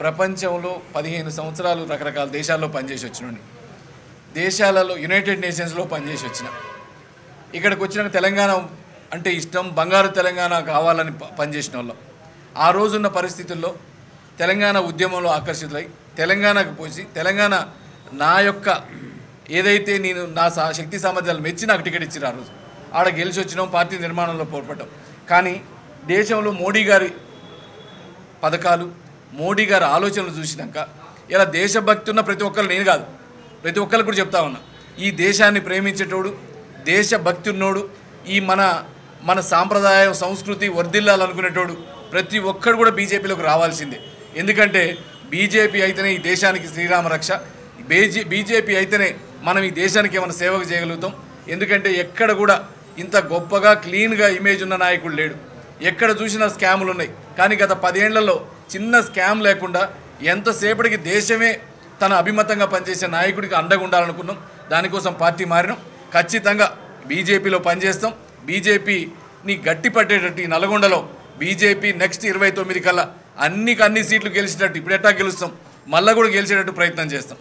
ప్రపంచంలో 15 సంవత్సరాలు రకరకాల దేశాల్లో పనిచేసి వచ్చినండి. దేశాలలో యునైటెడ్ నేషన్స్లో పనిచేసి వచ్చిన, ఇక్కడికి వచ్చిన తెలంగాణ అంటే ఇష్టం, బంగారు తెలంగాణ కావాలని పనిచేసిన వాళ్ళం. ఆ రోజున్న పరిస్థితుల్లో తెలంగాణ ఉద్యమంలో ఆకర్షితులై తెలంగాణకు పోసి తెలంగాణ నా యొక్క ఏదైతే నేను నా శక్తి సామర్థ్యాలు మెచ్చి నాకు టికెట్ ఇచ్చారు. ఆ రోజు ఆడ గెలిచి వచ్చినాం, పార్టీ నిర్మాణంలో పోరాటం. కానీ దేశంలో మోడీ గారి పథకాలు, మోడీ గారి ఆలోచనలు చూసినాక ఇలా దేశభక్తి ఉన్న ప్రతి ఒక్కరు, నేను కాదు ప్రతి ఒక్కరికి కూడా చెప్తా ఉన్నా, ఈ దేశాన్ని ప్రేమించేటోడు, దేశభక్తి ఉన్నోడు, ఈ మన సాంప్రదాయం సంస్కృతి వర్ధిల్లాలనుకునేటోడు ప్రతి ఒక్కడు కూడా బీజేపీలోకి రావాల్సిందే. ఎందుకంటే బీజేపీ అయితేనే ఈ దేశానికి శ్రీరామ రక్ష, బీజేపీ అయితేనే మనం ఈ దేశానికి ఏమైనా సేవకు చేయగలుగుతాం. ఎందుకంటే ఎక్కడ కూడా ఇంత గొప్పగా క్లీన్గా ఇమేజ్ ఉన్న నాయకుడు లేడు. ఎక్కడ చూసినా స్కాములు ఉన్నాయి. కానీ గత 10 ఏళ్లలో చిన్న స్కామ్ లేకుండా ఎంతసేపటికి దేశమే తన అభిమతంగా పనిచేసే నాయకుడికి అండగా ఉండాలనుకున్నాం. దానికోసం పార్టీ మారినాం. ఖచ్చితంగా బీజేపీలో పనిచేస్తాం. బీజేపీని గట్టి పట్టేటట్టు ఈ నల్గొండలో బీజేపీ నెక్స్ట్ 29 కల్లా అన్ని సీట్లు గెలిచేటట్టు, ఇప్పుడు ఎట్టా గెలుస్తాం మళ్ళీ కూడా గెలిచేటట్టు ప్రయత్నం చేస్తాం.